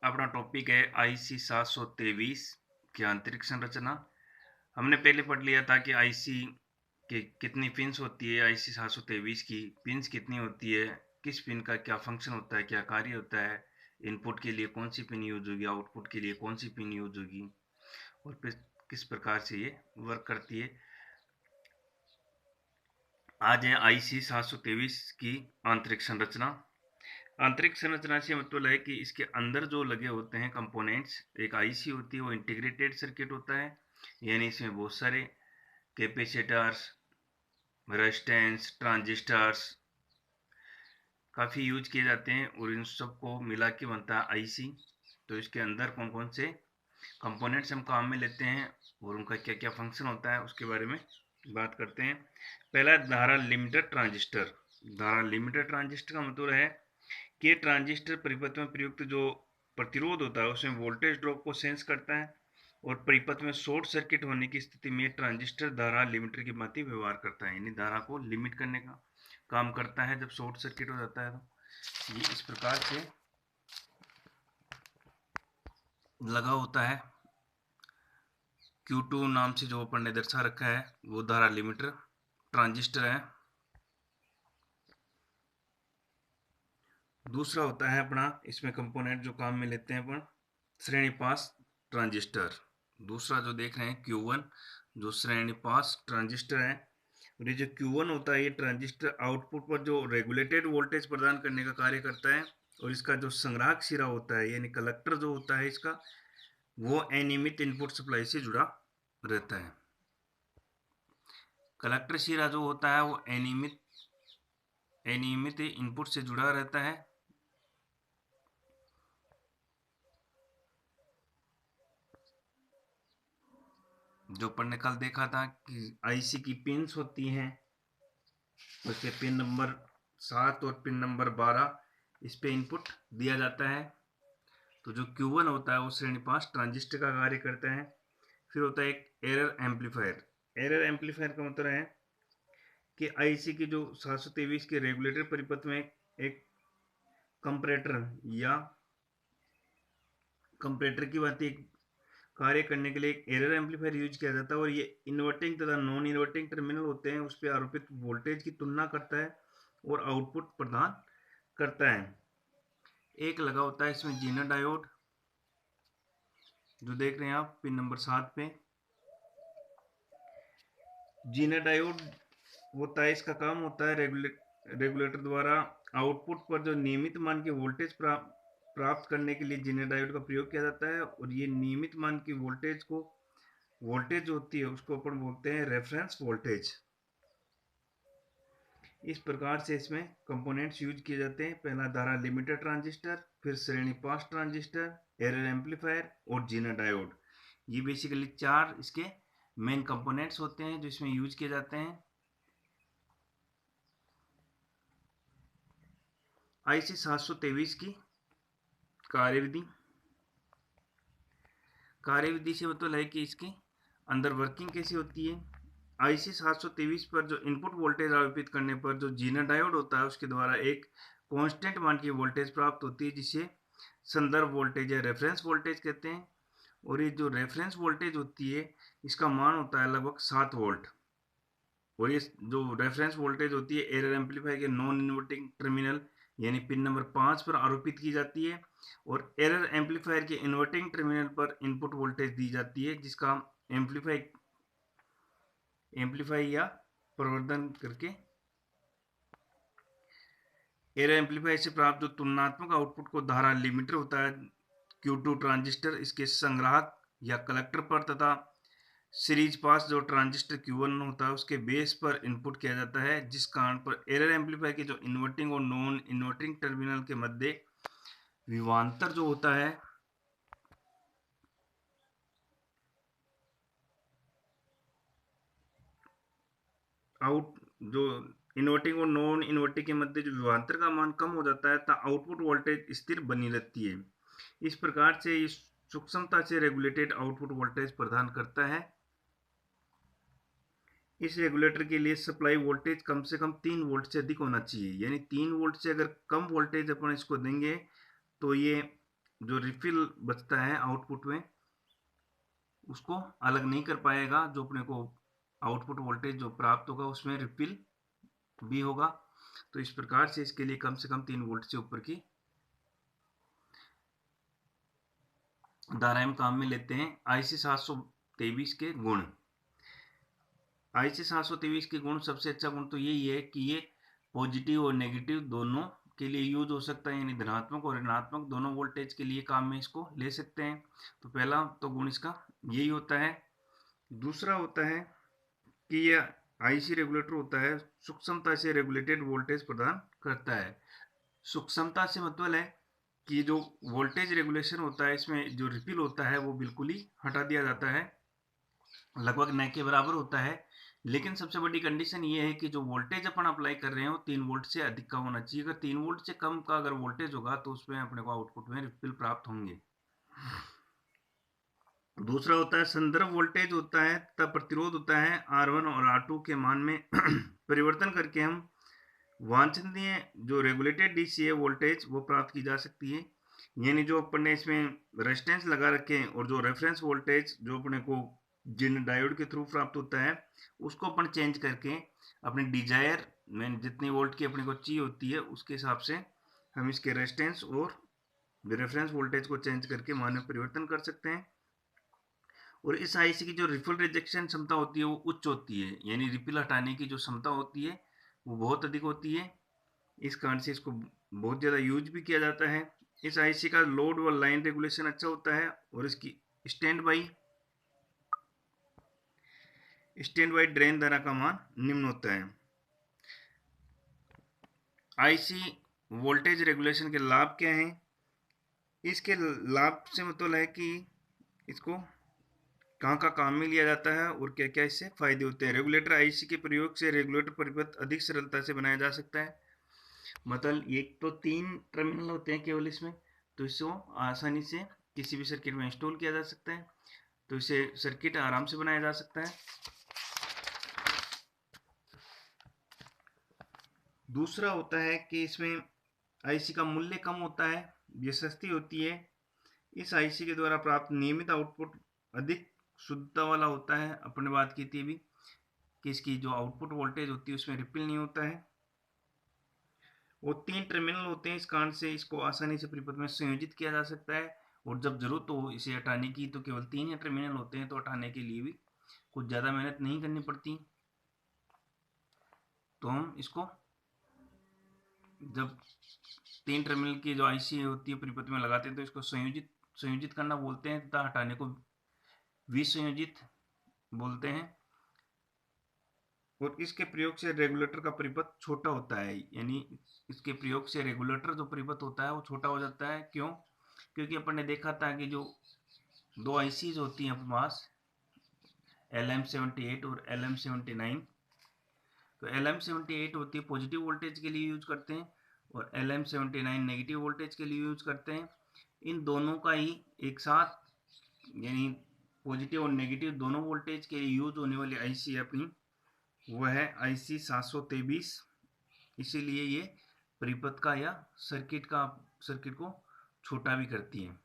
अपना टॉपिक है आईसी 723 की आंतरिक संरचना। हमने पहले पढ़ लिया था कि आईसी के कितनी पिन्स होती है, आईसी 723 की पिन्स कितनी होती है, किस पिन का क्या फंक्शन होता है, क्या कार्य होता है, इनपुट के लिए कौन सी पिन यूज होगी, आउटपुट के लिए कौन सी पिन यूज होगी और फिर किस प्रकार से ये वर्क करती है। आज है आईसी 723 की आंतरिक संरचना। आंतरिक संरचना से मतलब है कि इसके अंदर जो लगे होते हैं कंपोनेंट्स, एक आईसी होती है वो इंटीग्रेटेड सर्किट होता है, यानी इसमें बहुत सारे कैपेसिटर्स, रेजिस्टेंस, ट्रांजिस्टर्स काफ़ी यूज किए जाते हैं और इन सबको मिला के बनता है आईसी। तो इसके अंदर कौन कौन से कंपोनेंट्स हम काम में लेते हैं और उनका क्या क्या फंक्शन होता है उसके बारे में बात करते हैं। पहला धारा लिमिटर ट्रांजिस्टर। धारा लिमिटर ट्रांजिस्टर का मतलब है कि ट्रांजिस्टर परिपथ में प्रयुक्त जो प्रतिरोध होता है उसमें वोल्टेज ड्रॉप को सेंस करता है और परिपथ में शॉर्ट सर्किट होने की स्थिति में ट्रांजिस्टर धारा लिमिटर की भांति व्यवहार करता है, यानी धारा को लिमिट करने का काम करता है। जब शॉर्ट सर्किट हो जाता है तो ये इस प्रकार से लगा होता है। Q2 नाम से जो अपन ने दर्शा रखा है वो धारा लिमिटर ट्रांजिस्टर है। दूसरा होता है अपना इसमें कंपोनेंट जो काम में लेते हैं अपन, श्रेणी पास ट्रांजिस्टर। दूसरा जो देख रहे हैं Q1 जो श्रेणी पास ट्रांजिस्टर है, और ये जो Q1 होता है ये ट्रांजिस्टर आउटपुट पर जो रेगुलेटेड वोल्टेज प्रदान करने का कार्य करता है और इसका जो संग्राहक सिरा होता है यानी कलेक्टर जो होता है इसका, वो अनियमित इनपुट सप्लाई से जुड़ा रहता है। कलेक्टर सिरा जो होता है वो अनियमित इनपुट से जुड़ा रहता है। जो अपन ने कल देखा था कि आईसी की पिन्स होती हैं, उसके पिन नंबर 7 और पिन नंबर 12 इस पे इनपुट दिया जाता है। तो जो Q1 होता है वो श्रेणी पास ट्रांजिस्टर का कार्य करता है। फिर होता है एक एरर एम्पलीफायर। एरर एम्पलीफायर का मतलब है कि आईसी की जो 723 के रेगुलेटर परिपथ में एक कंपरेटर या कंपरेटर की बात एक कार्य करने के लिए एक एरर एम्पलीफायर यूज किया जाता है और ये इन्वर्टिंग तथा नॉन इन्वर्टिंग टर्मिनल होते हैं उस पर आरोपित वोल्टेज की तुलना करता है और आउटपुट प्रदान करता है। एक लगा होता है इसमें जीना डायोड जो देख रहे हैं आप पिन नंबर 7 पे। जीना डायोड होता है, इसका काम होता है रेगुलेटर द्वारा आउटपुट पर जो नियमित मान की वोल्टेज प्राप्त करने के लिए जीना डायोड का प्रयोग किया जाता है और ये नियमित मान की वोल्टेज होती है उसको अपन बोलते हैं रेफरेंस वोल्टेज। इस प्रकार से इसमें कंपोनेंट्स यूज किए जाते हैं। पहला धारा लिमिटर ट्रांजिस्टर, फिर श्रेणी पास ट्रांजिस्टर, एरर एम्पलीफायर और जीना डायोड। ये बेसिकली 4 इसके मेन कंपोनेंट्स होते हैं जो इसमें यूज किए जाते हैं। आईसी 723 की कार्यविधि। कार्यविधि से मतलब है कि इसके अंदर वर्किंग कैसी होती है। आईसी 723 पर जो इनपुट वोल्टेज आरोपित करने पर जो जीना डायोड होता है उसके द्वारा एक कांस्टेंट मान की वोल्टेज प्राप्त होती है जिसे संदर्भ वोल्टेज या रेफरेंस वोल्टेज कहते हैं। और ये जो रेफरेंस वोल्टेज होती है इसका मान होता है लगभग 7 वोल्ट। और ये जो रेफरेंस वोल्टेज होती है एरर एम्पलीफायर के नॉन इन्वर्टिंग टर्मिनल यानी पिन नंबर 5 पर आरोपित की जाती है और एरर एम्पलीफायर के इन्वर्टिंग टर्मिनल पर इनपुट वोल्टेज दी जाती है जिसका एम्पलीफाई या प्रवर्धन करके एरर एम्पलीफायर से प्राप्त जो तुलनात्मक आउटपुट को धारा लिमिटर होता है Q2 ट्रांजिस्टर इसके संग्राहक या कलेक्टर पर तथा सीरीज पास जो ट्रांजिस्टर Q1 होता है उसके बेस पर इनपुट किया जाता है, जिस कारण पर एरर एम्पलीफायर के जो इन्वर्टिंग और नॉन इन्वर्टिंग टर्मिनल के मध्य विभवांतर जो होता है आउट जो इन्वर्टिंग और नॉन इन्वर्टिंग के मध्य जो विभवांतर का मान कम हो जाता है तब आउटपुट वोल्टेज स्थिर बनी रहती है। इस प्रकार से इस सूक्ष्मता से रेगुलेटेड आउटपुट वोल्टेज प्रदान करता है। इस रेगुलेटर के लिए सप्लाई वोल्टेज कम से कम 3 वोल्ट से अधिक होना चाहिए, यानी 3 वोल्ट से अगर कम वोल्टेज अपन इसको देंगे तो ये जो रिफिल बचता है आउटपुट में उसको अलग नहीं कर पाएगा, जो अपने को आउटपुट वोल्टेज जो प्राप्त होगा उसमें रिफिल भी होगा। तो इस प्रकार से इसके लिए कम से कम 3 वोल्ट से ऊपर की धाराएं हम काम में लेते हैं। IC 723 के गुण। IC 723 के गुण, सबसे अच्छा गुण तो यही है कि ये पॉजिटिव और नेगेटिव दोनों के लिए यूज हो सकता है, यानी धनात्मक और ऋणात्मक दोनों वोल्टेज के लिए काम में इसको ले सकते हैं। तो पहला तो गुण इसका यही होता है। दूसरा होता है कि यह IC रेगुलेटर होता है, सूक्ष्मता से रेगुलेटेड वोल्टेज प्रदान करता है। सूक्ष्मता से मतलब है कि जो वोल्टेज रेगुलेशन होता है इसमें जो रिपिल होता है वो बिल्कुल ही हटा दिया जाता है, लगभग न के बराबर होता है। लेकिन सबसे बड़ी कंडीशन ये है कि जो वोल्टेज अपन अप्लाई कर रहे हो 3 वोल्ट से अधिक का होना चाहिए। अगर 3 वोल्ट से कम का अगर वोल्टेज होगा तो उसमें अपने को आउटपुट में रिपिल प्राप्त होंगे। दूसरा होता है संदर्भ वोल्टेज होता है तथा प्रतिरोध होता है। R1 और R2 के मान में परिवर्तन करके हम वांछनीय जो रेगुलेटेड डीसी है वोल्टेज वो प्राप्त की जा सकती है। यानी जो अपन ने इसमें रेजिस्टेंस लगा रखे हैं और जो रेफरेंस वोल्टेज जो अपने को जिन डायोड के थ्रू प्राप्त होता है उसको अपन चेंज करके अपने डिजायर में जितनी वोल्ट की अपने को चाहिए होती है उसके हिसाब से हम इसके रेजिस्टेंस और रेफरेंस वोल्टेज को चेंज करके मान में परिवर्तन कर सकते हैं। और इस आईसी की जो रिफिल रिजेक्शन क्षमता होती है वो उच्च होती है, यानी रिपिल हटाने की जो क्षमता होती है वो बहुत अधिक होती है। इस कारण से इसको बहुत ज़्यादा यूज भी किया जाता है। इस आईसी का लोड व लाइन रेगुलेशन अच्छा होता है और इसकी स्टैंड बाई ड्रेन धारा का मान निम्न होता है। आईसी वोल्टेज रेगुलेशन के लाभ क्या हैं? इसके लाभ से मतलब है कि इसको कहाँ का काम में लिया जाता है और क्या क्या इससे फायदे होते हैं। रेगुलेटर आईसी के प्रयोग से रेगुलेटर परिपथ अधिक सरलता से बनाया जा सकता है। मतलब एक तो 3 टर्मिनल होते हैं केवल इसमें, तो इसको आसानी से किसी भी सर्किट में इंस्टॉल किया जा सकता है, तो इसे सर्किट आराम से बनाया जा सकता है। दूसरा होता है कि इसमें आईसी का मूल्य कम होता है, ये सस्ती होती है। इस आईसी के द्वारा प्राप्त नियमित आउटपुट अधिक शुद्धता वाला होता है। अपने बात की थी अभी कि इसकी जो आउटपुट वोल्टेज होती है उसमें रिपिल नहीं होता है। और 3 टर्मिनल होते हैं, इस कारण से इसको आसानी से परिपथ में संयोजित किया जा सकता है। और जब जरूरत हो इसे हटाने की तो केवल 3 ही टर्मिनल होते हैं, तो हटाने के लिए भी कुछ ज़्यादा मेहनत नहीं करनी पड़ती। तो हम इसको जब 3 टर्मिनल की जो आईसी होती है परिपथ में लगाते हैं तो इसको संयोजित करना बोलते हैं तथा हटाने को विसंयोजित बोलते हैं। और इसके प्रयोग से रेगुलेटर का परिपथ छोटा होता है, यानी इसके प्रयोग से रेगुलेटर जो परिपथ होता है वो छोटा हो जाता है। क्यों? क्योंकि अपन ने देखा था कि जो 2 आईसीज होती हैं अपने पास, LM78 और LM79, तो LM78 होती है पॉजिटिव वोल्टेज के लिए यूज करते हैं और LM79 नेगेटिव वोल्टेज के लिए यूज करते हैं। इन दोनों का ही एक साथ, यानी पॉजिटिव और नेगेटिव दोनों वोल्टेज के लिए यूज होने वाली आईसी अपनी वह है IC 723। इसीलिए ये परिपथ का या सर्किट को छोटा भी करती है।